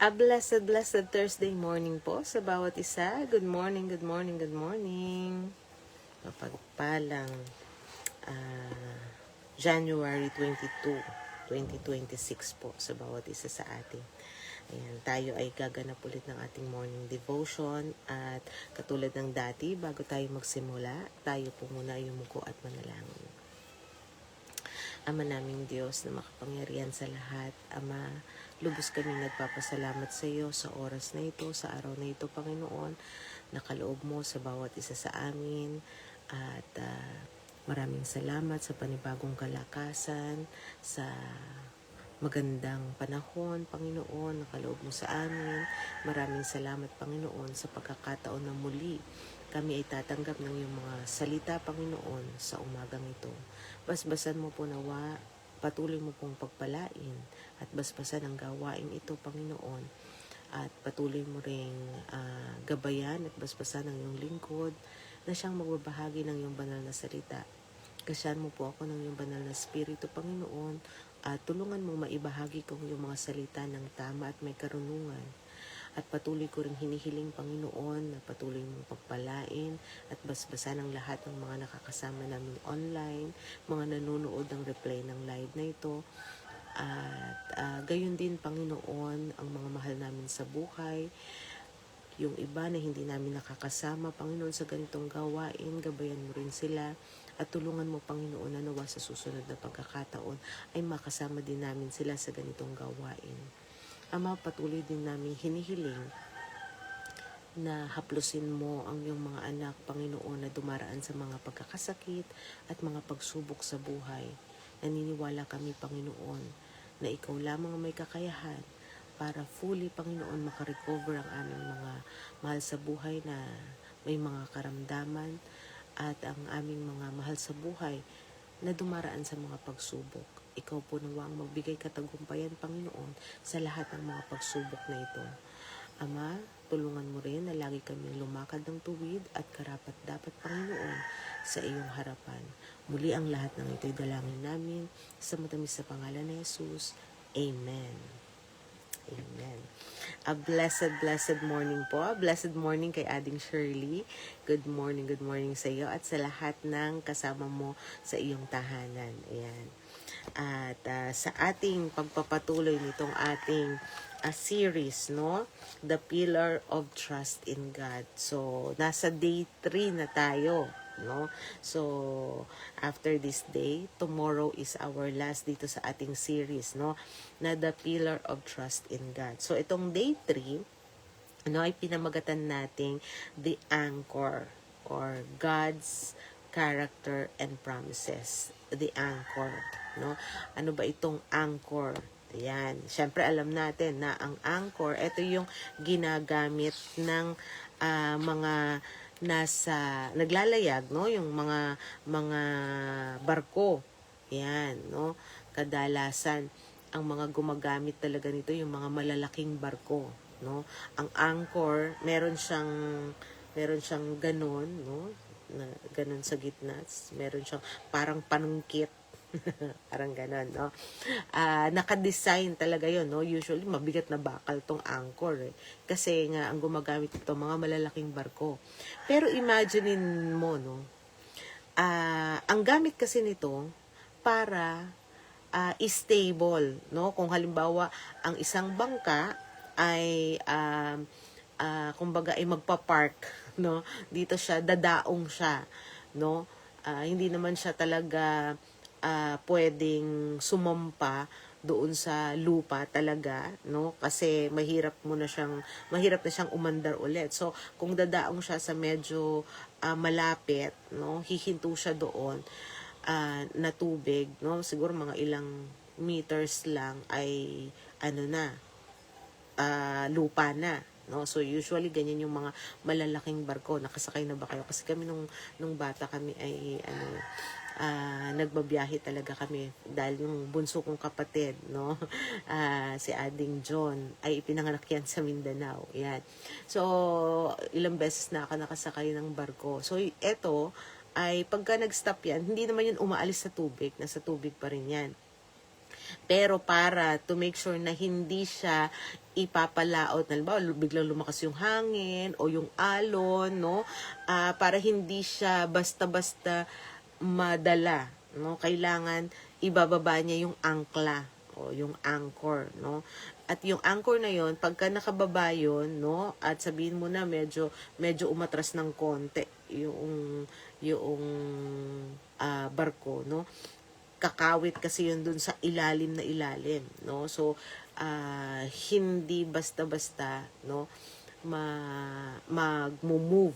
Blessed Thursday morning po sa bawat isa. Good morning, good morning, good morning. Mapagpalang January 22, 2026 po sa bawat isa sa atin. Ayan, tayo ay gaganap ulit ng ating morning devotion at katulad ng dati, bago tayo magsimula, tayo po muna ay yumuko at manalangin. Ama naming Diyos na makapangyarihan sa lahat, Ama, lubos kami nagpapasalamat sa iyo sa oras na ito, sa araw na ito, Panginoon, nakaloob mo sa bawat isa sa amin at maraming salamat sa panibagong kalakasan, sa magandang panahon, Panginoon, nakaloob mo sa amin. Maraming salamat, Panginoon, sa pagkakataon na muli kami ay tatanggap ng iyong mga salita, Panginoon, sa umagang ito. Basbasan mo po nawa, patuloy mo pong pagpalain at basbasan ang gawain ito, Panginoon. At patuloy mo ring gabayan at basbasan ang iyong lingkod na siyang magbabahagi ng iyong banal na salita. Kasyan mo po ako ng iyong banal na spirito, Panginoon, at tulungan mong maibahagi ko yung mga salita ng tama at may karunungan. At patuloy ko rin hinihiling, Panginoon, na patuloy mong pagpalain at basbasan ang lahat ng mga nakakasama namin online, mga nanonood ng replay ng live na ito. At gayon din, Panginoon, ang mga mahal namin sa buhay, yung iba na hindi namin nakakasama, Panginoon, sa ganitong gawain, gabayan mo rin sila. At tulungan mo, Panginoon, na nawa sa susunod na pagkakataon ay makasama din namin sila sa ganitong gawain. Ama, patuloy din namin hinihiling na haplusin mo ang iyong mga anak, Panginoon, na dumaraan sa mga pagkakasakit at mga pagsubok sa buhay. Naniniwala kami, Panginoon, na ikaw lamang may kakayahan para fully, Panginoon, makarecover ang aming mga mahal sa buhay na may mga karamdaman at ang aming mga mahal sa buhay na dumaraan sa mga pagsubok. Ikaw po nawang magbigay katagumpayan, Panginoon, sa lahat ng mga pagsubok na ito. Ama, tulungan mo rin na lagi kaming lumakad ng tuwid at karapat-dapat, Panginoon, sa iyong harapan. Muli ang lahat ng ito'y dalangin namin sa matamis na pangalan ni Jesus. Amen. Amen. Blessed morning po. Blessed morning kay Ading Shirley. Good morning sa iyo at sa lahat ng kasama mo sa iyong tahanan. Ayan. At sa ating pagpapatuloy nitong ating series, no? The Pillar of Trust in God. So, nasa day 3 na tayo, no? So, after this day, tomorrow is our last dito sa ating series, no? Na The Pillar of Trust in God. So, itong day 3, ano, ay pinamagatan nating The Anchor or God's Character and Promises. The Anchor, no? Ano ba itong anchor? Ayan. Siyempre, alam natin na ang anchor, ito yung ginagamit ng mga naglalayag, no? Yung mga barko. Ayan, no? Kadalasan, ang mga gumagamit talaga nito yung mga malalaking barko, no? Ang anchor, meron siyang ganon, no? Na ganon sa gitna. Meron siyang parang panungkit. Parang ganon, no? Naka-design talaga yon, no? Usually, mabigat na bakal tong anchor, eh. Kasi nga, ang gumagamit ito, mga malalaking barko. Pero imaginein mo, no? Ang gamit kasi nito, para stable, no? Kung halimbawa, ang isang bangka ay, kumbaga, ay magpa-park, no? Dito siya, dadaong siya, no? Hindi naman siya talaga pwedeng sumampa doon sa lupa talaga, no? Kasi mahirap na siyang umandar ulit. So, kung dadaong siya sa medyo malapit, no? Hihinto siya doon na tubig, no? Siguro mga ilang meters lang ay lupa na, no? So usually ganyan yung mga malalaking barko. Nakasakay na ba kayo? Kasi kami nung bata kami ay nagbabiyahe talaga kami dahil yung bunso kong kapatid, no? Si Ading John ay ipinanganak yan sa Mindanao. Yan. So ilang beses na ako nakasakay ng barko. So eto ay pagka nag-stop yan, hindi naman yun umaalis sa tubig, nasa tubig pa rin yan. Pero para to make sure na hindi siya ipapalaot, halimbawa biglang lumakas yung hangin o yung alon, no? Para hindi siya basta-basta madala, no? Kailangan ibababa niya yung angkla o yung anchor, no? At yung anchor na yon, pagka nakababa yon, no? At sabihin mo na medyo umatras ng konti yung barko, no? Kakawit kasi yun dun sa ilalim na ilalim, no? So hindi basta-basta, no, mag-move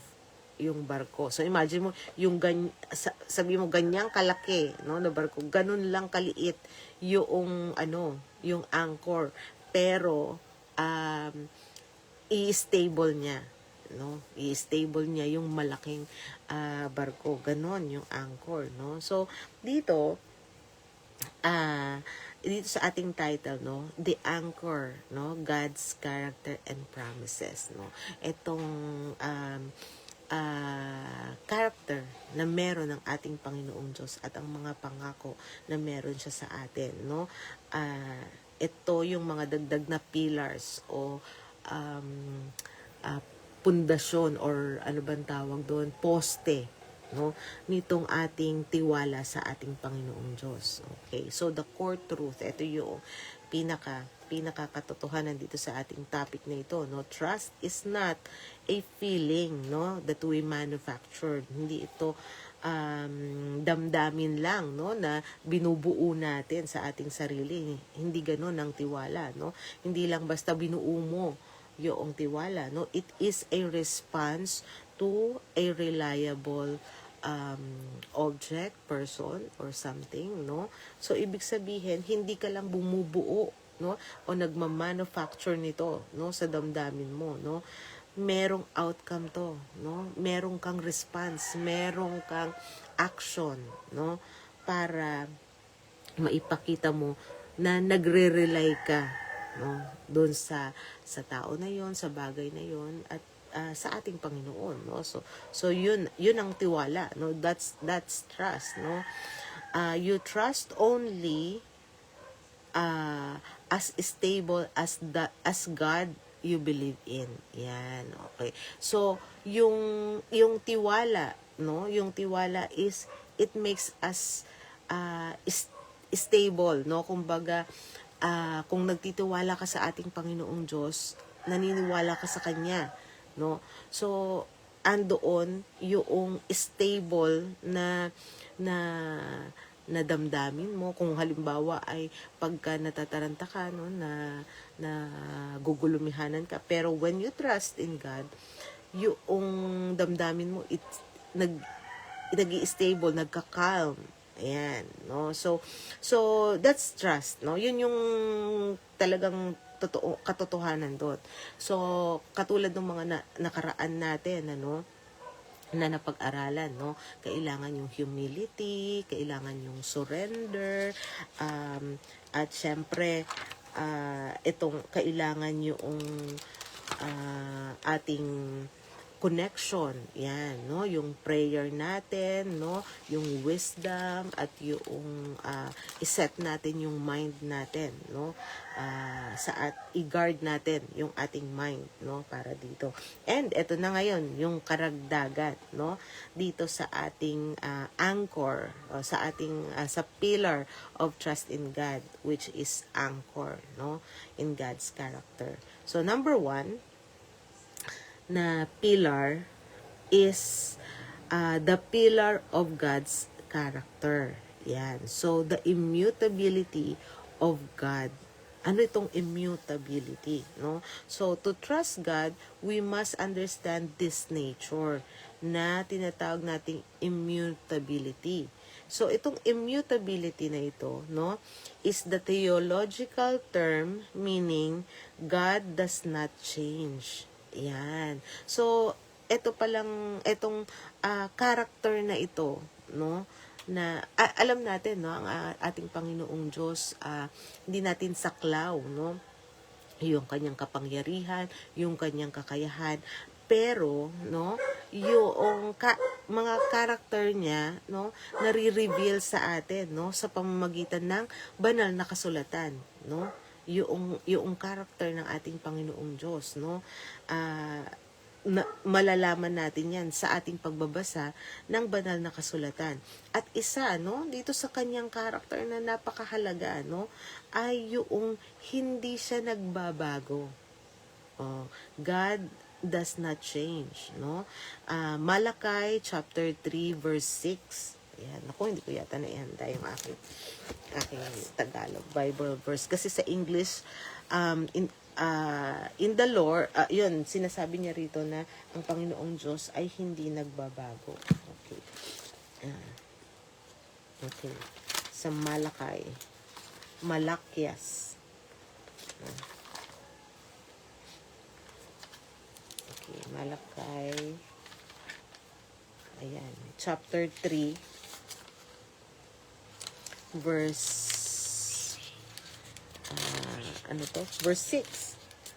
yung barko. So imagine mo yung sabi mo ganyang kalaki, no, na barko, ganun lang kaliit yung yung anchor, pero i-stable niya, no? I-stable niya yung malaking barko. Ganon yung anchor, no? So dito dito sa ating title, no, The Anchor, no, God's Character and Promises, no. Itong character na meron ng ating Panginoong Diyos at ang mga pangako na meron siya sa atin, no. Ito yung mga dagdag na pillars o pundasyon or ano bang tawag doon, poste, no, nitong ating tiwala sa ating Panginoong Diyos. Okay, so the core truth, ito yung pinakakatotohanan dito sa ating topic na ito, no. Trust is not a feeling, no, that we manufactured. Hindi ito damdamin lang, no, na binubuo natin sa ating sarili. Hindi ganoon ang tiwala, no. Hindi lang basta binuo mo yung tiwala, no. It is a response to a reliable object, person, or something, no. So ibig sabihin, hindi ka lang bumubuo, no, o nagma-manufacture nito, no, sa damdamin mo, no. Merong outcome to, no. Merong kang response, merong kang action, no, para maipakita mo na nagre-rely ka, no, doon sa tao na yon, sa bagay na yon, at sa ating Panginoon, no. So yun ang tiwala, no. That's trust, no. You trust only as stable as God you believe in. Yan, okay. So yung tiwala, no, yung tiwala is it makes us stable, no. Kumbaga kung nagtitiwala ka sa ating Panginoong Diyos, naniniwala ka sa Kanya, no. So andoon yung stable na damdamin mo. Kung halimbawa ay pagka natataranta ka, no, na gugulumihanan ka, pero when you trust in God, yung damdamin mo nag-i-stable, nagka-calm. Ayan, no. So that's trust, no. Yun yung talagang katotohanan doon. So katulad ng mga nakaraan natin, ano, na napag-aralan, no, kailangan yung humility, kailangan yung surrender, at syempre itong kailangan yung ating connection, yan, no, yung prayer natin, no, yung wisdom, at yung iset natin yung mind natin, no, i-guard natin yung ating mind, no, para dito. And eto na ngayon yung karagdagan, no, dito sa ating anchor, sa ating sa pillar of trust in God, which is anchor, no, in God's character. So number 1 na pillar is the pillar of God's character. Yan. So the immutability of God. Ano itong immutability, no? So to trust God, we must understand this nature na tinatawag nating immutability. So itong immutability na ito, no, is the theological term meaning God does not change. Yan. So itong character na ito, no, na alam natin, no, ang ating Panginoong Diyos, hindi natin saklaw, no, yung kanyang kapangyarihan, yung kanyang kakayahan, pero, no, yung mga character niya, no, nare-reveal sa atin, no, sa pamamagitan ng banal na kasulatan, no, yung character ng ating Panginoong Diyos, no. Malalaman natin yan sa ating pagbabasa ng banal na kasulatan. At isa, no, dito sa kanyang character na napakahalaga, no, ay yung hindi siya nagbabago. God does not change, no. Malakay chapter 3 verse 6. Ayan, ako hindi ko yata naihanda yung aking Tagalog Bible verse kasi sa English in the Lord, yun, sinasabi niya rito na ang Panginoong Diyos ay hindi nagbabago. Okay. Okay. Sa Malakay. Malakyas. Okay, Malakay. Ayan. Chapter 3. Verse Verse 6.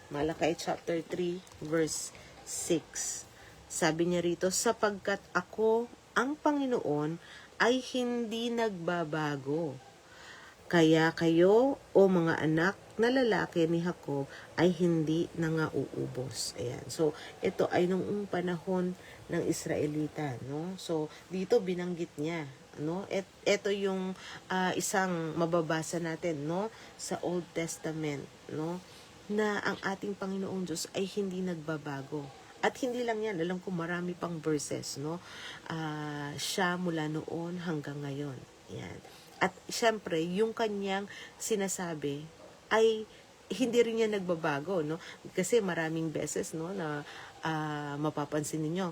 Malakay chapter 3, verse 6. Sabi niya rito, sapagkat ako, ang Panginoon, ay hindi nagbabago. Kaya kayo, o mga anak na lalaki ni Jacob, ay hindi nangauubos. Ayan. So, ito ay nung panahon ng Israelita, no? So, dito binanggit niya, no? Ito yung isang mababasa natin, no, sa Old Testament, no, na ang ating Panginoong Diyos ay hindi nagbabago. At hindi lang yan, alam ko marami pang verses, no? Siya mula noon hanggang ngayon. Yan. At syempre, yung kanyang sinasabi ay hindi rin niya nagbabago, no? Kasi maraming beses, no, na mapapansin niyo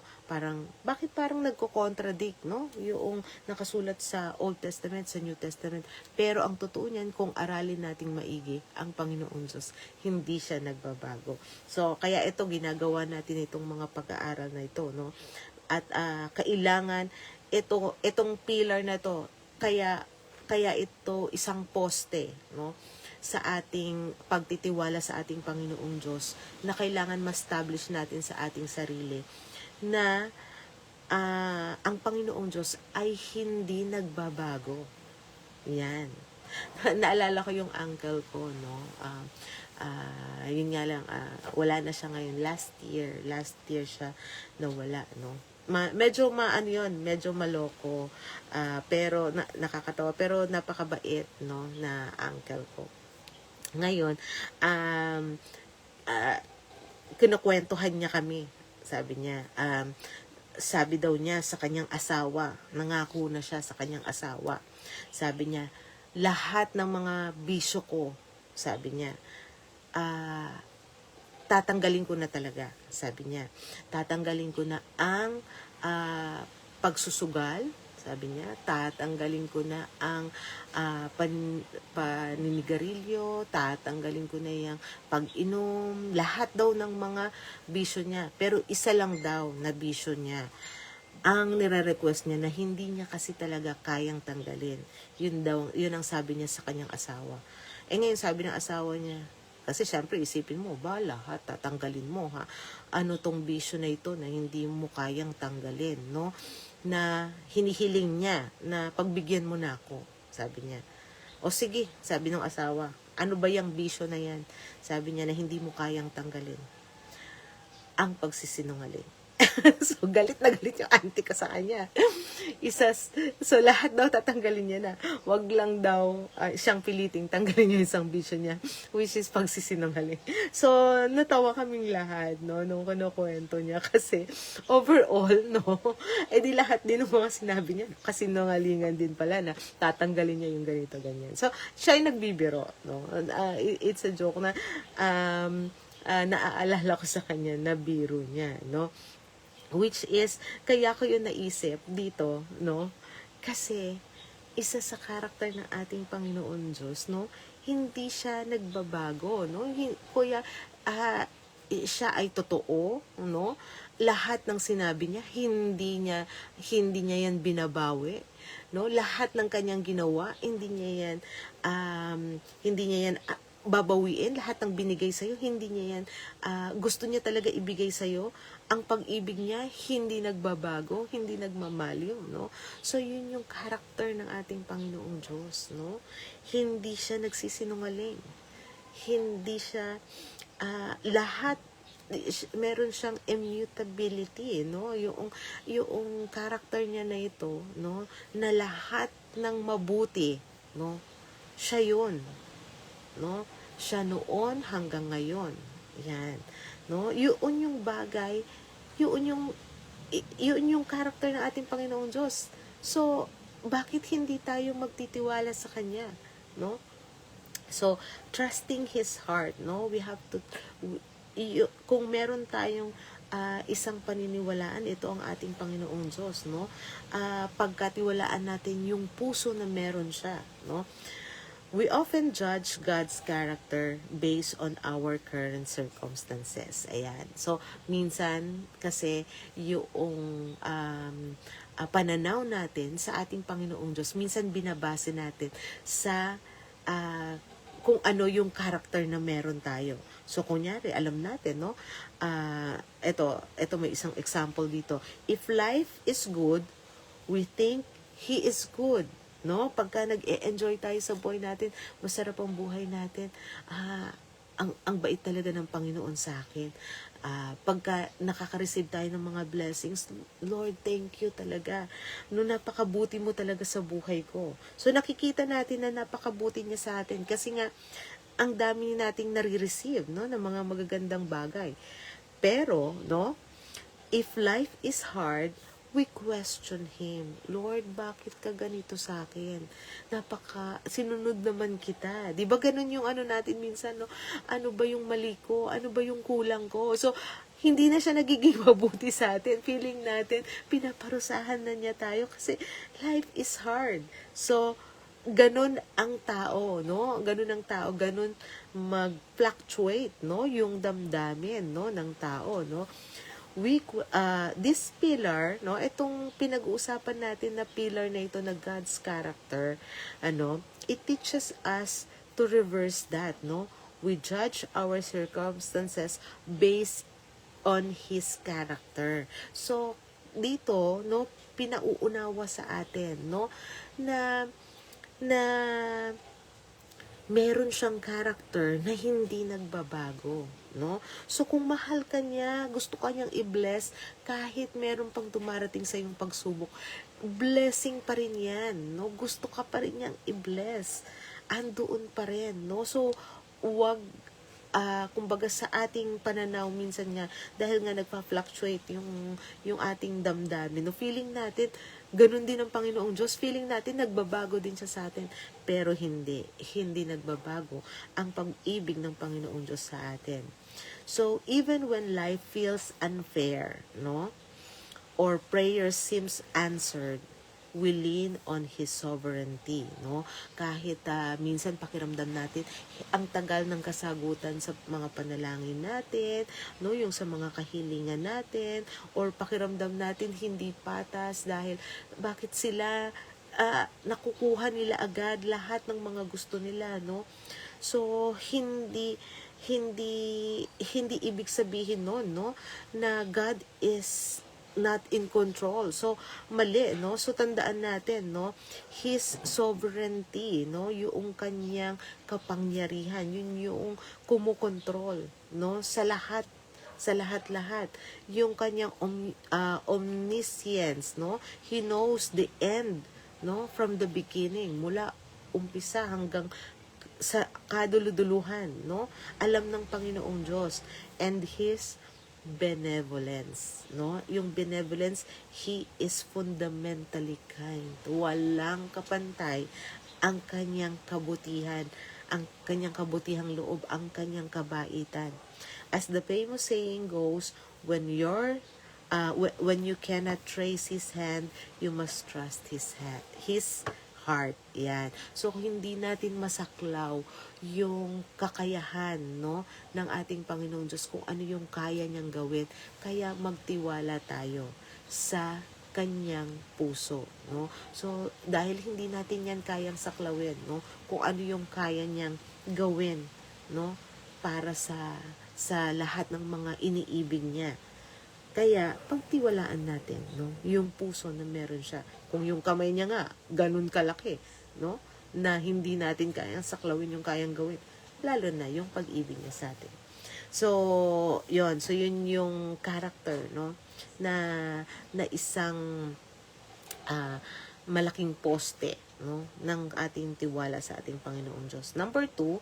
bakit parang nagko-contradict, no, yung nakasulat sa Old Testament, sa New Testament. Pero ang totoo niyan, kung aralin nating maigi, ang Panginoong Diyos, hindi siya nagbabago. So, kaya ito, ginagawa natin itong mga pag-aaral na ito, no? At kailangan, itong pillar na to, kaya ito isang poste, no, sa ating pagtitiwala sa ating Panginoong Diyos, na kailangan ma-establish natin sa ating sarili na ang Panginoong Diyos ay hindi nagbabago. Yan. Naalala ko yung uncle ko, no. Yun nga lang, wala na siya ngayon. Last year siya nawala, no. Medyo medyo maloko, pero nakakatawa, pero napakabait, no, na uncle ko. Ngayon, kinukwentuhan niya kami. Sabi daw niya sa kanyang asawa, nangako na siya sa kanyang asawa. Sabi niya, lahat ng mga bisyo ko, sabi niya, tatanggalin ko na talaga, sabi niya. Tatanggalin ko na ang pagsusugal, sabi niya. Tatanggalin ko na ang paninigarilyo, tatanggalin ko na yung pag-inom, lahat daw ng mga bisyo niya. Pero isa lang daw na bisyo niya ang nire-request niya, na hindi niya kasi talaga kayang tanggalin. Yun ang sabi niya sa kanyang asawa. Ngayon sabi ng asawa niya, kasi syempre isipin mo, lahat tatanggalin mo, ha? Ano tong bisyo na ito na hindi mo kayang tanggalin, no? Na hinihiling niya na pagbigyan mo na ako, sabi niya. O sige, sabi ng asawa, ano ba yung bisyo na yan? Sabi niya na hindi mo kayang tanggalin. Ang pagsisinungaling. So, galit na galit yung auntie ko sa kanya. So, lahat daw tatanggalin niya na. Wag lang daw siyang piliting tanggalin niya yung isang bisyo niya, which is pagsisinungaling. So, natawa kaming lahat, no, nung kinukwento niya. Kasi, overall, no, di lahat din ng mga sinabi niya, kasinungalingan din pala na tatanggalin niya yung ganito, ganyan. So, siya yung nagbibiro, no. It's a joke na naaalala ko sa kanya na biro niya, no. Which is, kaya ko yun naisip dito, no? Kasi, isa sa karakter ng ating Panginoon Diyos, no? Hindi siya nagbabago, no? Kuya, siya ay totoo, no? Lahat ng sinabi niya, hindi niya yan binabawi, no? Lahat ng kanyang ginawa, hindi niya yan babawiin lahat ng binigay sa'yo. Hindi niya yan, gusto niya talaga ibigay sa'yo. Ang pag-ibig niya, hindi nagbabago, hindi nagmamaliw, no? So, yun yung character ng ating Panginoong Diyos, no? Hindi siya nagsisinungaling. Hindi siya, lahat, meron siyang immutability, no? Yung character niya na ito, no? Na lahat ng mabuti, no? Siya yun, no? Siya noon hanggang ngayon. Yan, no? Yun yung bagay, yun yung character ng ating Panginoong Diyos. So, bakit hindi tayo magtitiwala sa Kanya, no? So, trusting His heart, no? We have to, kung meron tayong isang paniniwalaan, ito ang ating Panginoong Diyos, no? Pagkatiwalaan natin yung puso na meron siya, no? We often judge God's character based on our current circumstances. Ayan. So, minsan kasi yung pananaw natin sa ating Panginoong Diyos, minsan binabase natin sa kung ano yung character na meron tayo. So, kunyari, alam natin, no? Ito may isang example dito. If life is good, we think He is good. No? Pagka nag-e-enjoy tayo sa buhay natin, masarap ang buhay natin, ang bait talaga ng Panginoon sa akin. Pagka nakaka-receive tayo ng mga blessings, Lord, thank you talaga. No, napakabuti mo talaga sa buhay ko. So, nakikita natin na napakabuti niya sa atin kasi nga, ang dami nating nare-receive, no, ng mga magagandang bagay. Pero, no, if life is hard, we question Him. Lord, bakit ka ganito sa akin? Sinunod naman kita. Di ba ganun yung natin minsan, no? Ano ba yung mali ko? Ano ba yung kulang ko? So, hindi na siya nagiging mabuti sa atin. Feeling natin, pinaparusahan na niya tayo kasi life is hard. So, ganun ang tao, no? Ganun ang tao, ganun mag-fluctuate, no? Yung damdamin, no? Ng tao, no? This pillar, no, itong pinag-uusapan natin na pillar na ito na God's character, it teaches us to reverse that, no? We judge our circumstances based on His character. So, dito, no, pinauunawa sa atin, no, na meron siyang character na hindi nagbabago, no? So, kung mahal ka niya, gusto ka niyang i-bless, kahit meron pang dumarating sa iyong pagsubok, blessing pa rin yan, no? Gusto ka pa rin niyang i-bless. Andoon pa rin, no? So, wag, kumbaga sa ating pananaw, minsan nga, dahil nga nagpa-fluctuate yung ating damdamin, no? Feeling natin, ganun din ang Panginoong Diyos. Feeling natin, nagbabago din siya sa atin. Pero hindi nagbabago ang pag-ibig ng Panginoong Diyos sa atin. So, even when life feels unfair, no? Or prayer seems answered, we lean on His sovereignty, no? Kahit minsan pakiramdam natin, ang tagal ng kasagutan sa mga panalangin natin, no? Yung sa mga kahilingan natin, or pakiramdam natin hindi patas dahil bakit sila nakukuha nila agad lahat ng mga gusto nila, no? So, hindi ibig sabihin nun, no? Na God is not in control. So, mali, no? So, tandaan natin, no? His sovereignty, no? Yung kanyang kapangyarihan, yun yung kumukontrol, no? Sa lahat-lahat. Yung kanyang omniscience, no? He knows the end, no? From the beginning, mula umpisa hanggang sa kaduluduluhan, no? Alam ng Panginoong Diyos. And His benevolence, no? Yung benevolence, He is fundamentally kind. Walang kapantay ang kanyang kabutihan, ang kanyang kabutihang loob, ang kanyang kabaitan. As the famous saying goes, when you cannot trace His hand, you must trust His heart. Yan. So, hindi natin masaklaw yung kakayahan, no, ng ating Panginoong Diyos kung ano yung kaya niyang gawin. Kaya magtiwala tayo sa kanyang puso, no? So, dahil hindi natin yan kayang saklawin, no, kung ano yung kaya niyang gawin no? Para sa lahat ng mga iniibig niya. Kaya, pagtiwalaan natin, no? Yung puso na meron siya. Kung yung kamay niya nga, ganun kalaki, no? Na hindi natin kayang saklawin yung kayang gawin. Lalo na yung pag-ibig niya sa atin. So, yon. So, yun yung character, no? Na, na isang malaking poste, no? Ng ating tiwala sa ating Panginoong Diyos. Number 2,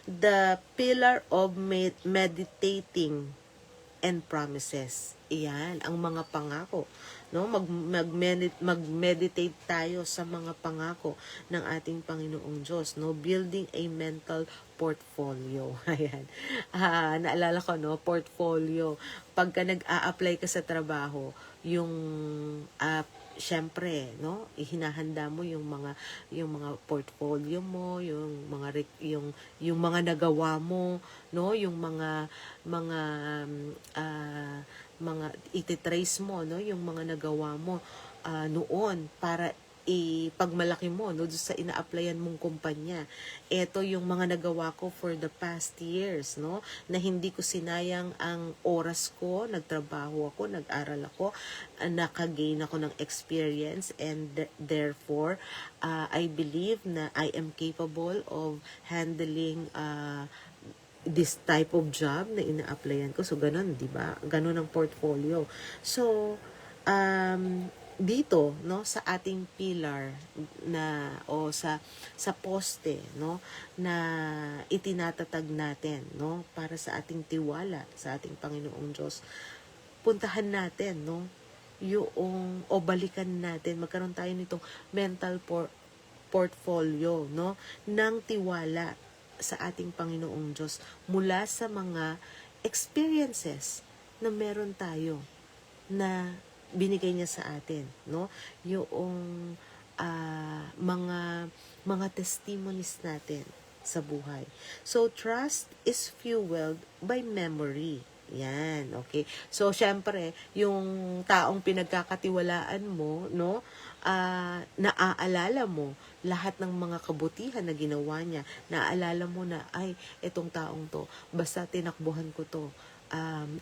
the pillar of meditating and promises. Iyan, ang mga pangako. No? Mag-meditate tayo sa mga pangako ng ating Panginoong Diyos. No? Building a mental portfolio. Ayan. Naalala ko, no? Portfolio. Pagka nag-a-apply ka sa trabaho, yung syempre, no, ihinahanda mo yung mga portfolio mo, yung mga nagawa mo, no, yung mga ititrace mo, no, yung mga nagawa mo noon para ipagmalaki mo, no, sa ina-applyan mong kumpanya. Ito yung mga nagawa ko for the past years, no, na hindi ko sinayang ang oras ko, nagtrabaho ako, nag-aral ako, nakagain ako ng experience, and therefore, I believe na I am capable of handling this type of job na ina-applyan ko. So, ganun, di ba? Ganun ang portfolio. So, dito, no, sa ating pillar na o sa poste, no, na itinatatag natin, no, para sa ating tiwala sa ating Panginoong Diyos, puntahan natin, no, yung o balikan natin, magkaroon tayo nitong mental portfolio, no, ng tiwala sa ating Panginoong Diyos mula sa mga experiences na meron tayo na binigay niya sa atin, no? Yung mga testimonies natin sa buhay. So, trust is fueled by memory. Yan, okay. So, syempre, yung taong pinagkakatiwalaan mo, no, naaalala mo lahat ng mga kabutihan na ginawa niya. Naaalala mo na, ay, itong taong to, basta tinakbuhan ko to,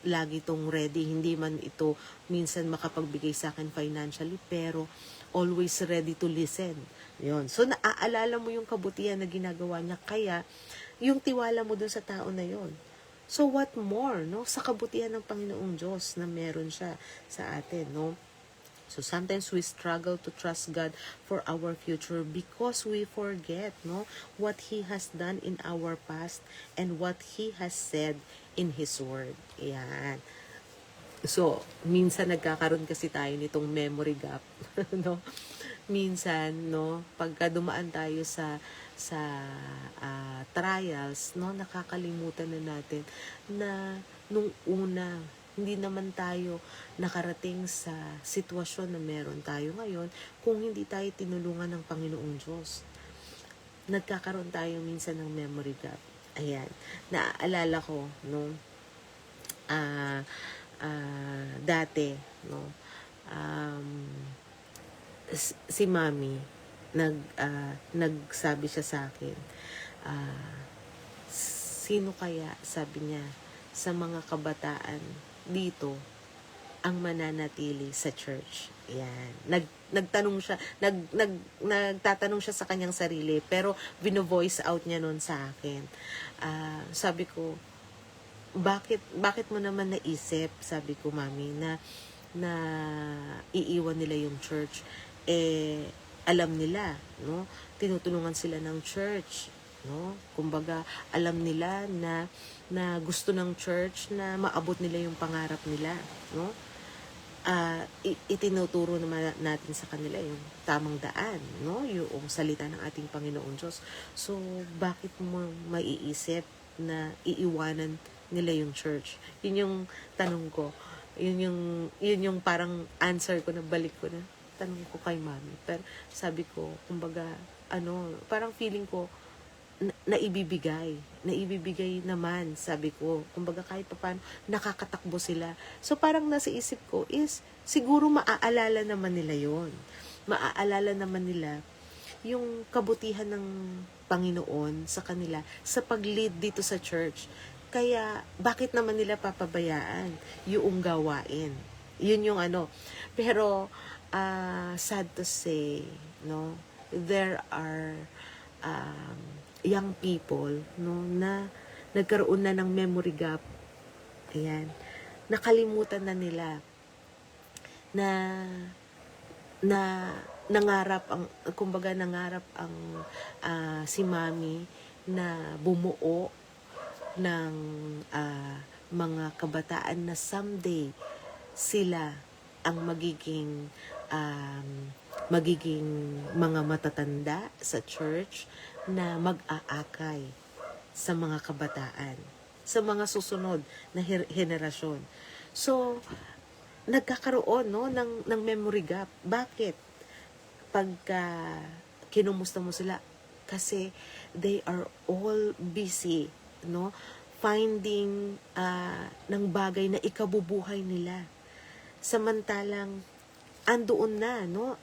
lagi itong ready, hindi man ito minsan makapagbigay sa akin financially, pero always ready to listen. Yun. So, naaalala mo yung kabutihan na ginagawa niya, kaya yung tiwala mo dun sa tao na yon. So, what more, no? Sa kabutihan ng Panginoong Diyos na meron siya sa atin, no? So, sometimes we struggle to trust God for our future because we forget, no, what He has done in our past and what He has said in His Word. Ayan. So, minsan nagkakaroon kasi tayo nitong memory gap, no? Minsan, no, pagka dumaan tayo sa trials, no, nakakalimutan na natin na nung una, hindi naman tayo nakarating sa sitwasyon na meron tayo ngayon kung hindi tayo tinulungan ng Panginoong Diyos. Nagkakaroon tayo minsan ng memory gap. Ayan. Naaalala ko, no, dati, no, si Mami, nagsabi siya sa akin, sino kaya, sabi niya, sa mga kabataan dito ang mananatili sa church. Yan. Nagtatanong siya sa kanyang sarili, pero vino-voice out niya noon sa akin. Sabi ko, bakit mo naman naisip, sabi ko, Mami, na iiwan nila yung church? Alam nila, no? Tinutulungan sila ng church, no? Kumbaga, alam nila na gusto ng church na maabot nila yung pangarap nila, no? Itinuturo naman natin sa kanila yung tamang daan, no? Yung salita ng ating Panginoong Diyos. So, bakit mo maiisip na iiwanan nila yung church? Yun yung tanong ko. Yun yung parang answer ko, na balik ko na tanong ko kay Mami. Pero sabi ko, kumbaga, parang feeling ko, naibibigay naman, sabi ko. Kumbaga, kahit pa paano, nakakatakbo sila. So, parang nasa isip ko is, siguro maaalala naman nila yon. Maaalala naman nila yung kabutihan ng Panginoon sa kanila sa pag-lead dito sa church. Kaya, bakit naman nila papabayaan yung gawain? Yun yung ano. Pero, sad to say, no, there are young people, no, na nagkaroon na ng memory gap. Ayan. Nakalimutan na nila na nangarap ang si Mami na bumuo ng mga kabataan na someday sila ang magiging mga matatanda sa church na mag-aakay sa mga kabataan, sa mga susunod na henerasyon. So, nagkakaroon, no, ng memory gap. Bakit? Pagka kinumusta mo sila, kasi they are all busy, no, finding ng bagay na ikabubuhay nila. Samantalang andoon na, no,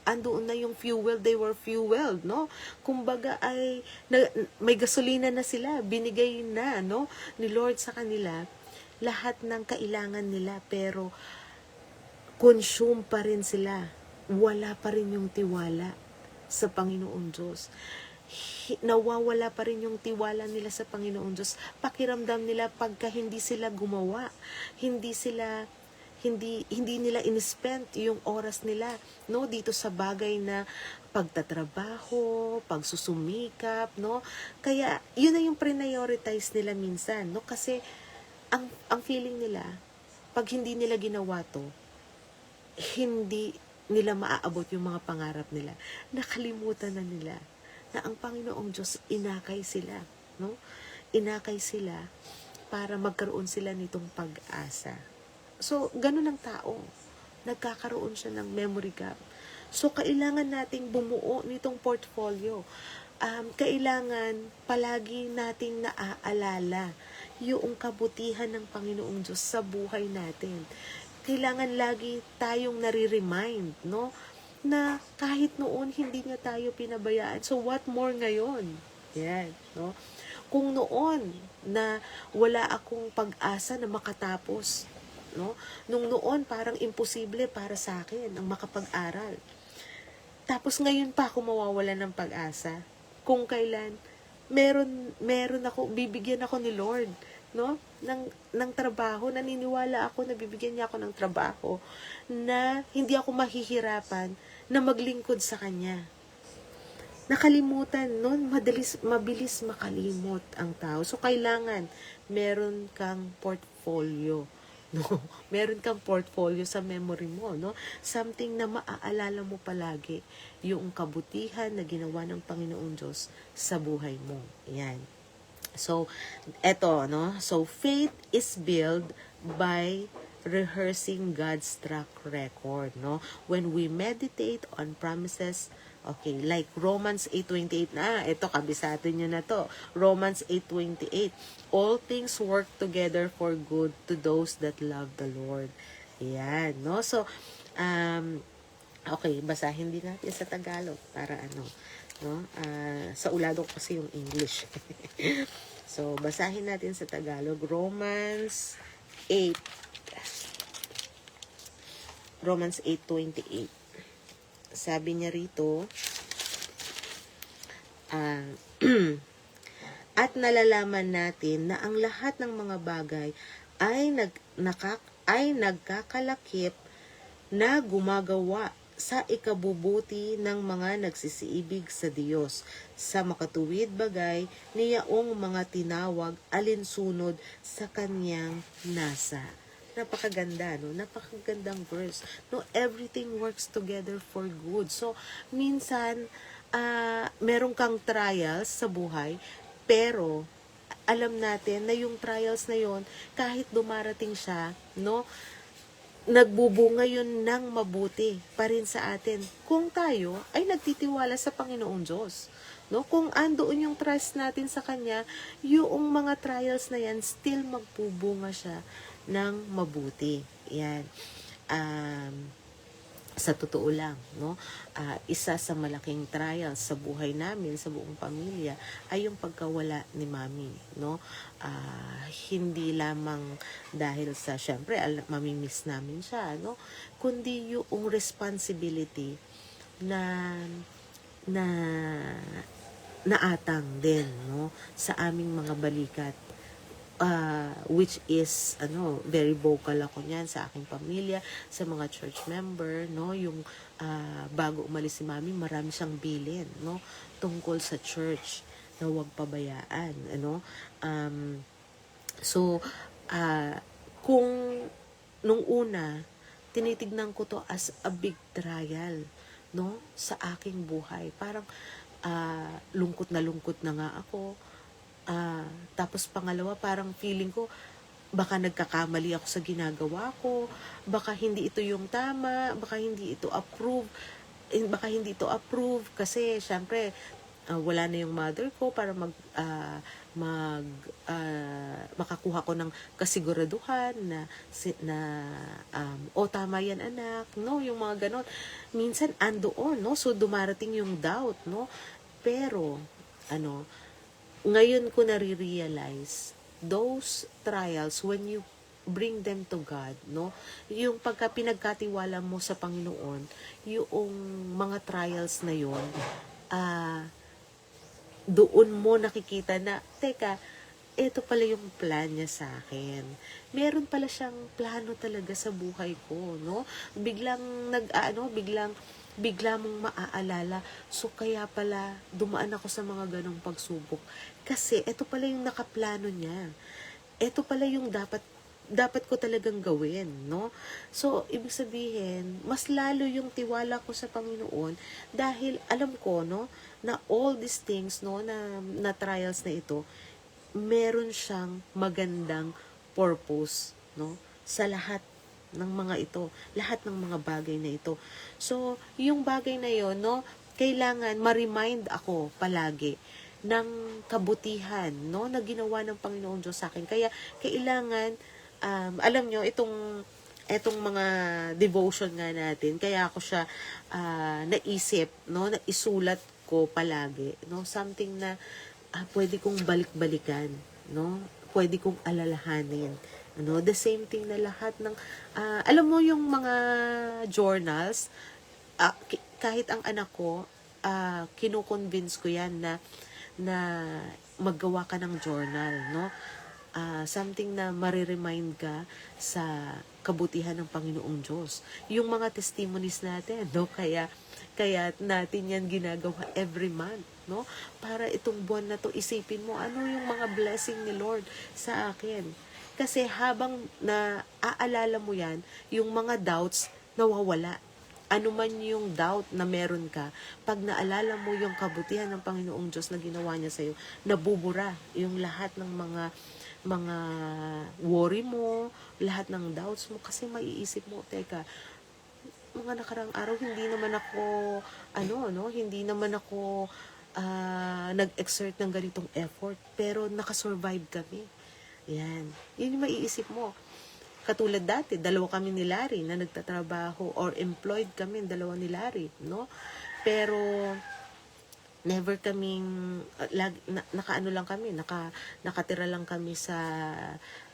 andoon na yung fuel, they were fueled, no. Kumbaga ay may gasolina na sila, binigay na, no, ni Lord sa kanila lahat ng kailangan nila, pero consume pa rin sila. Wala pa rin yung tiwala sa Panginoong Diyos. Nawawala pa rin yung tiwala nila sa Panginoong Diyos. Pakiramdam nila pagka hindi sila gumawa, hindi nila in-spend yung oras nila, no, dito sa bagay na pagtatrabaho, pagsusumikap, no. Kaya yun na yung prioritize nila minsan, no, kasi ang feeling nila pag hindi nila ginawa to, hindi nila maaabot yung mga pangarap nila. Nakalimutan na nila na ang Panginoong Diyos inakay sila, no? Inakay sila para magkaroon sila nitong pag-asa. So, ganun ang tao. Nagkakaroon siya ng memory gap. So, kailangan nating bumuo nitong portfolio. Kailangan palagi nating naaalala yung kabutihan ng Panginoong Diyos sa buhay natin. Kailangan lagi tayong nare-remind, no, na kahit noon hindi niya tayo pinabayaan. So, what more ngayon? Yan, no? Kung noon na wala akong pag-asa na makatapos, no? Nung noon parang imposible para sa akin ang makapag-aral. Tapos ngayon pa ako mawawalan ng pag-asa. Kung kailan meron ako, bibigyan ako ni Lord, no, ng trabaho, naniniwala ako na bibigyan niya ako ng trabaho na hindi ako mahihirapan na maglingkod sa Kanya. Nakalimutan, no, mabilis makalimot ang tao. So, kailangan meron kang portfolio, no? Meron kang portfolio sa memory mo, no? Something na maaalala mo palagi, yung kabutihan na ginawa ng Panginoong Diyos sa buhay mo. Yan. So, eto, no? So, faith is built by rehearsing God's track record, no? When we meditate on promises, okay, like Romans 8:28 na, ito, kabisado nyo na to. Romans 8:28, all things work together for good to those that love the Lord. Yan, no? So, okay, basahin din natin sa Tagalog para ano, no? Sa ulado kasi yung English. So, basahin natin sa Tagalog. Romans 8:28. Sabi niya rito, at nalalaman natin na ang lahat ng mga bagay ay nagkakalakip na gumagawa sa ikabubuti ng mga nagsisiibig sa Diyos, sa makatuwid bagay niyaong mga tinawag alinsunod sa Kanyang nasa. Napakaganda, no? Napakagandang verse. No, everything works together for good. So, minsan, meron kang trials sa buhay, pero alam natin na yung trials na yon, kahit dumarating siya, no, nagbubunga yun ng mabuti pa rin sa atin kung tayo ay nagtitiwala sa Panginoong Diyos. No? Kung andoon yung trust natin sa Kanya, yung mga trials na yan, still magpubunga siya ng mabuti. Yan. sa totoo lang, no, isa sa malaking trial sa buhay namin, sa buong pamilya, ay yung pagkawala ni Mami, no. Hindi lamang dahil sa, syempre, mamimiss namin siya, no, kundi yung responsibility na na naatang din, no, sa aming mga balikat, which is very vocal ako niyan sa aking pamilya, sa mga church member, no, yung bago umalis si Mami, marami siyang bilin, no, tungkol sa church na huwag pabayaan, so kung nung una tinitignan ko to as a big trial, no, sa aking buhay, parang lungkot na nga ako. Tapos pangalawa, parang feeling ko, baka nagkakamali ako sa ginagawa ko, baka hindi ito yung tama, baka hindi ito approve, kasi syempre, wala na yung mother ko para makakuha ko ng kasiguraduhan na tama yan anak, no, yung mga ganon. Minsan andoon, no, so dumarating yung doubt, no, pero ngayon ko nare-realize, those trials, when you bring them to God, no, yung pagka pinagkatiwala mo sa Panginoon, yung mga trials na yun, doon mo nakikita na, teka, ito pala yung plan niya sa akin. Meron pala siyang plano talaga sa buhay ko, no? Bigla mong maaalala. So, kaya pala, dumaan ako sa mga ganong pagsubok. Kasi, ito pala yung nakaplano niya. Ito pala yung dapat ko talagang gawin, no? So, ibig sabihin, mas lalo yung tiwala ko sa Panginoon dahil alam ko, no, na all these things, no, na trials na ito, meron siyang magandang purpose, no, sa lahat ng mga ito, lahat ng mga bagay na ito. So, yung bagay na yon, no, kailangan ma-remind ako palagi ng kabutihan, no, na ginawa ng Panginoon Diyos sa akin. Kaya kailangan, alam nyo, etong mga devotion nga natin, kaya ako siya naisip, no, na isulat ko palagi, no, something na pwede kong balik-balikan, no, pwede kong alalahanin. The same thing na lahat ng, alam mo yung mga journals, kahit ang anak ko, kinukonvince ko yan na maggawa ka ng journal, no? Something na mariremind ka sa kabutihan ng Panginoong Diyos. Yung mga testimonies natin, no? Kaya natin yan ginagawa every month, no? Para itong buwan na to, isipin mo, ano yung mga blessing ni Lord sa akin. Kasi habang naaalala mo yan, yung mga doubts nawawala. Ano man yung doubt na meron ka, pag naalala mo yung kabutihan ng Panginoong Diyos na ginawa niya sa'yo, nabubura yung lahat ng mga worry mo, lahat ng doubts mo, kasi maiisip mo, teka, mga nakarang araw, hindi naman ako nag-exert ng ganitong effort, pero nakasurvive kami. Yan. Yun yung maiisip mo. Katulad dati, dalawa kami ni Larry na nagtatrabaho or employed kami, dalawa ni Larry, no? Pero never kaming nakaano lang kami, nakatira lang kami sa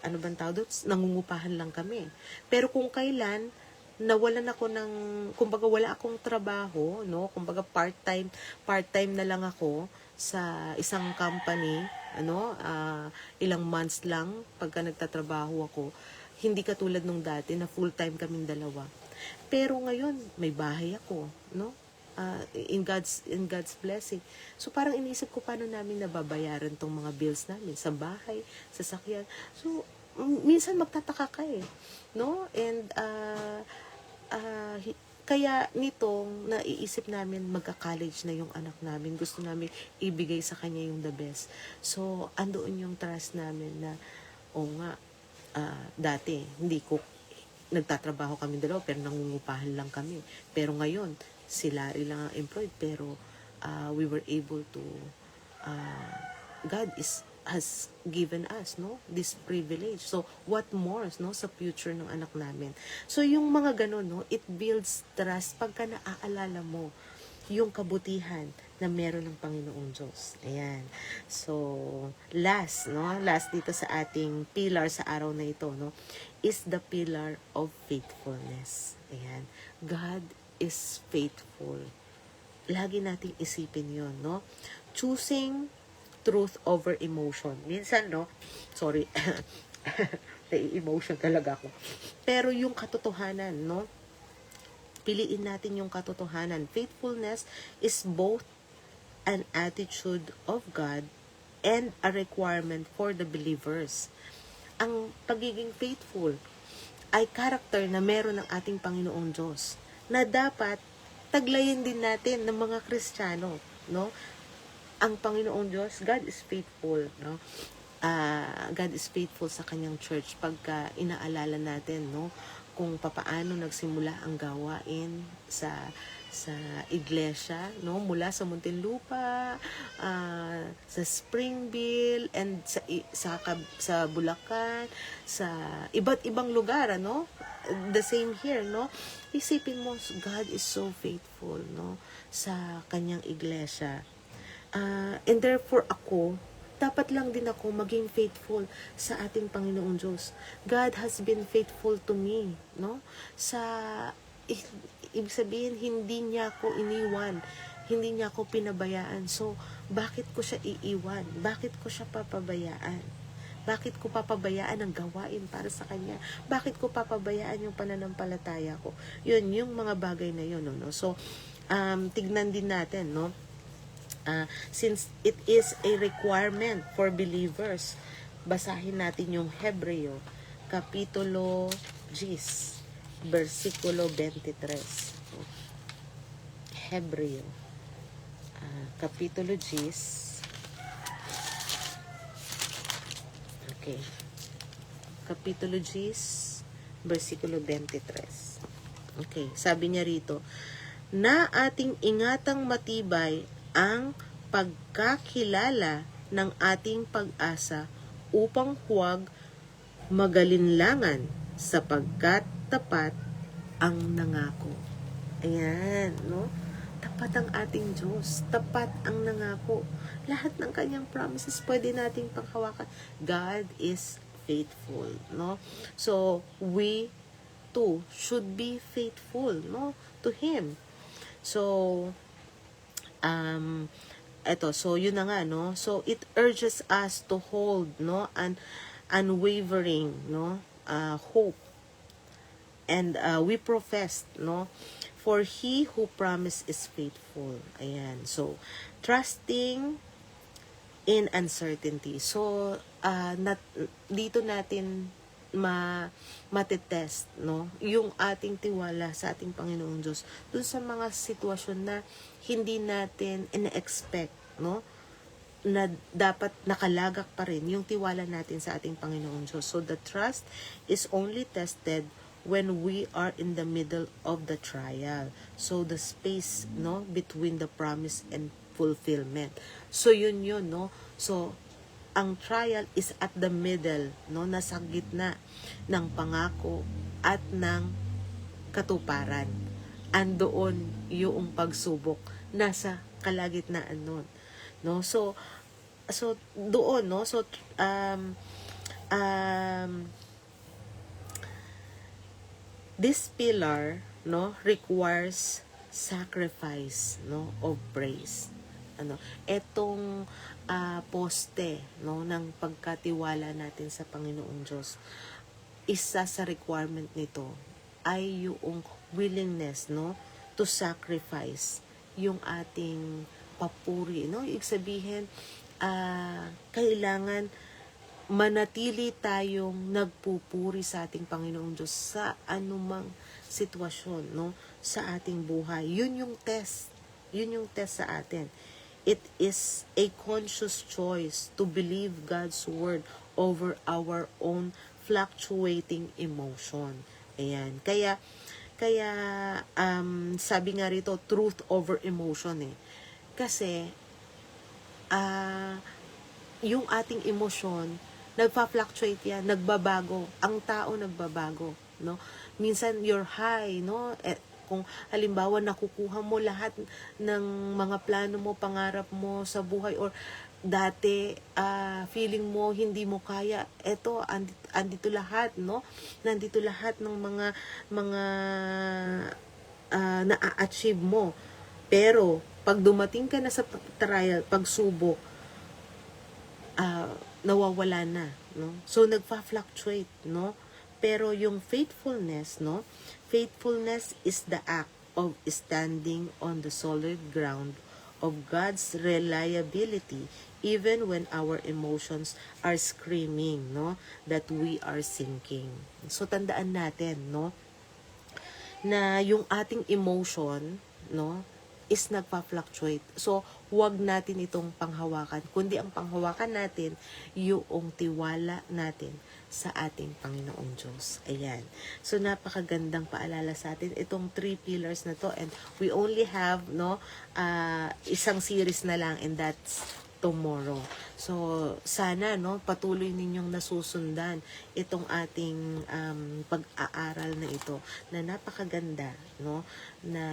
bang tawag doon? Nangungupahan lang kami. Pero kung kailan nawalan ako ng, kumbaga wala akong trabaho, no? Kumbaga part-time na lang ako sa isang company, ilang months lang pagka nagtatrabaho ako. Hindi katulad nung dati na full-time kaming dalawa. Pero ngayon, may bahay ako, no? In God's blessing. So parang iniisip ko paano namin nababayaran tong mga bills namin sa bahay, sa sakyan. So minsan magtataka ka no? And kaya nitong naiisip namin magka-college na yung anak namin. Gusto namin ibigay sa kanya yung the best. So, andoon yung trust namin na, dati, hindi ko, nagtatrabaho kami dalawa, pero nangungupahan lang kami. Pero ngayon, si Larry lang ang employed, pero we were able to, God is has given us, no, this privilege. So what more, no, sa future ng anak namin. So yung mga ganun, no, it builds trust pagka naaalala mo yung kabutihan na meron ng Panginoong Diyos. Ayan. So last, no, last dito sa ating pillar sa araw na ito, no, is the pillar of faithfulness. Ayan. God is faithful. Lagi nating isipin yon, no? Choosing truth over emotion. Minsan, no? Sorry. Nai-emotion talaga ako. Pero yung katotohanan, no? Piliin natin yung katotohanan. Faithfulness is both an attitude of God and a requirement for the believers. Ang pagiging faithful ay character na meron ng ating Panginoong Diyos na dapat taglayin din natin ng mga Kristiyano, no? Ang Panginoong Diyos, God is faithful, no? God is faithful sa kanyang church pagka inaalala natin, no, kung papaano nagsimula ang gawain sa iglesia, no, mula sa Muntinlupa, sa Springville, and sa Bulacan, sa iba't ibang lugar, no? The same here, no? Isipin mo, God is so faithful, no, sa kanyang iglesia. And therefore ako, dapat lang din ako maging faithful sa ating Panginoong Diyos. God has been faithful to me, no? Ibig sabihin, hindi niya ako iniwan, hindi niya ako pinabayaan. So, bakit ko siya iiwan? Bakit ko siya papabayaan? Bakit ko papabayaan ang gawain para sa Kanya? Bakit ko papabayaan yung pananampalataya ko? Yun, yung mga bagay na yun, no? So, tignan din natin, no? Since it is a requirement for believers, basahin natin yung Hebreo, Kapitulo 10, versikulo 23. Hebreo, Kapitulo 10. Okay. Kapitulo 10, versikulo 23. Okay, sabi niya rito, na ating ingatang matibay ang pagkakilala ng ating pag-asa upang huwag magalinlangan sapagkat tapat ang nangako. Ayan, no? Tapat ang ating Diyos. Tapat ang nangako. Lahat ng kanyang promises pwede nating panghawakan. God is faithful, no? So, we too should be faithful, no, to Him. So, so yun na nga, no? So it urges us to hold, no, an unwavering, no, hope. And we profess, no, for He who promised is faithful. Ayan. So trusting in uncertainty. So dito natin matetest, no, yung ating tiwala sa ating Panginoong Diyos dun sa mga sitwasyon na hindi natin ina-expect, no, na dapat nakalagak pa rin yung tiwala natin sa ating Panginoong Diyos. So the trust is only tested when we are in the middle of the trial. So the space, no, between the promise and fulfillment. So yun, no. So ang trial is at the middle, no, nasa gitna ng pangako at ng katuparan. Andoon yung pagsubok, nasa kalagitnaan nun, no. So doon, no. So this pillar, no, requires sacrifice, no, of praise. Etong poste, no, ng pagkatiwala natin sa Panginoong Diyos, isa sa requirement nito ay yung willingness, no, to sacrifice yung ating papuri, no. Ibig sabihin, kailangan manatili tayong nagpupuri sa ating Panginoong Diyos sa anumang sitwasyon, no, sa ating buhay. Yun yung test sa atin. It is a conscious choice to believe God's word over our own fluctuating emotion. Ayan. Kaya sabi nga rito, truth over emotion, eh. Kasi yung ating emosyon, nagfa-fluctuate yan, nagbabago. Ang tao nagbabago, no? Minsan you're high, no? Kung halimbawa nakukuha mo lahat ng mga plano mo, pangarap mo sa buhay, or dati feeling mo hindi mo kaya, eto andito lahat, no? Nandito lahat ng mga na-achieve mo. Pero pag dumating ka na sa trial, pagsubok, nawawala na, no? So nagfa-fluctuate, no? Pero yung faithfulness, no? Faithfulness is the act of standing on the solid ground of God's reliability even when our emotions are screaming, no? That we are sinking. So tandaan natin, no? Na yung ating emotion, no? Is nagpa-fluctuate. So, huwag natin itong panghawakan, kundi ang panghawakan natin, yung tiwala natin sa ating Panginoong Diyos. Ayan. So, napakagandang paalala sa atin itong 3 pillars na to, and we only have, no, isang series na lang, and that's tomorrow. So, sana, no, patuloy ninyong nasusundan itong ating pag-aaral na ito, na napakaganda, no, na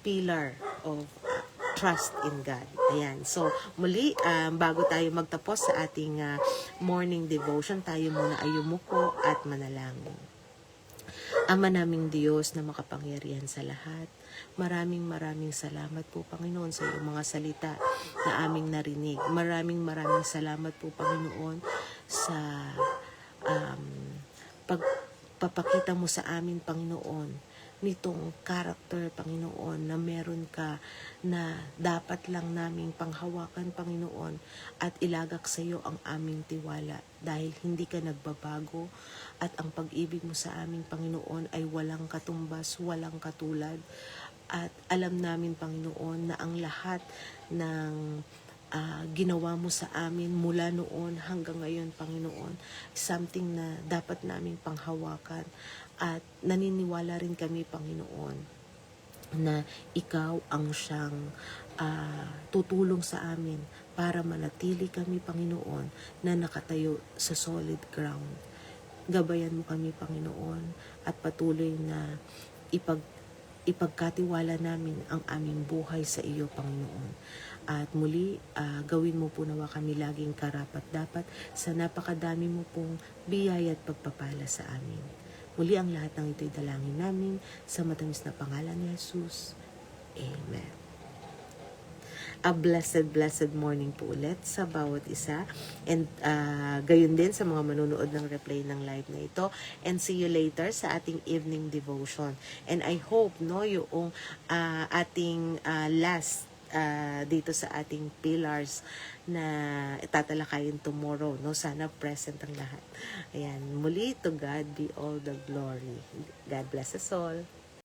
pillar of trust in God. Ayan. So, muli, bago tayo magtapos sa ating morning devotion, tayo muna ay yumuko at manalangin. Ama naming Diyos na makapangyarihan sa lahat, maraming salamat po, Panginoon, sa iyong mga salita na aming narinig. Maraming salamat po, Panginoon, sa pagpapakita mo sa amin, Panginoon, nitong character, Panginoon, na meron ka na dapat lang naming panghawakan, Panginoon, at ilagak sa iyo ang aming tiwala dahil hindi ka nagbabago at ang pag-ibig mo sa aming, Panginoon, ay walang katumbas, walang katulad. At alam namin, Panginoon, na ang lahat ng ginawa mo sa amin mula noon hanggang ngayon, Panginoon, something na dapat naming panghawakan. At naniniwala rin kami, Panginoon, na ikaw ang siyang tutulong sa amin para manatili kami, Panginoon, na nakatayo sa solid ground. Gabayan mo kami, Panginoon, at patuloy na ipagkatiwala namin ang aming buhay sa iyo, Panginoon. At muli, gawin mo po nawa kami laging karapat-dapat sa napakadami mo pong biyaya at pagpapala sa amin. Muli ang lahat ng ito'y dalangin namin sa matamis na pangalan ni Jesus. Amen. A blessed morning po ulit sa bawat isa. And gayon din sa mga manunood ng replay ng live na ito. And see you later sa ating evening devotion. And I hope, no, yung ating last dito sa ating pillars na tatalakayin tomorrow, no? Sana present ang lahat. Ayan, muli, to God be all the glory. God bless us all.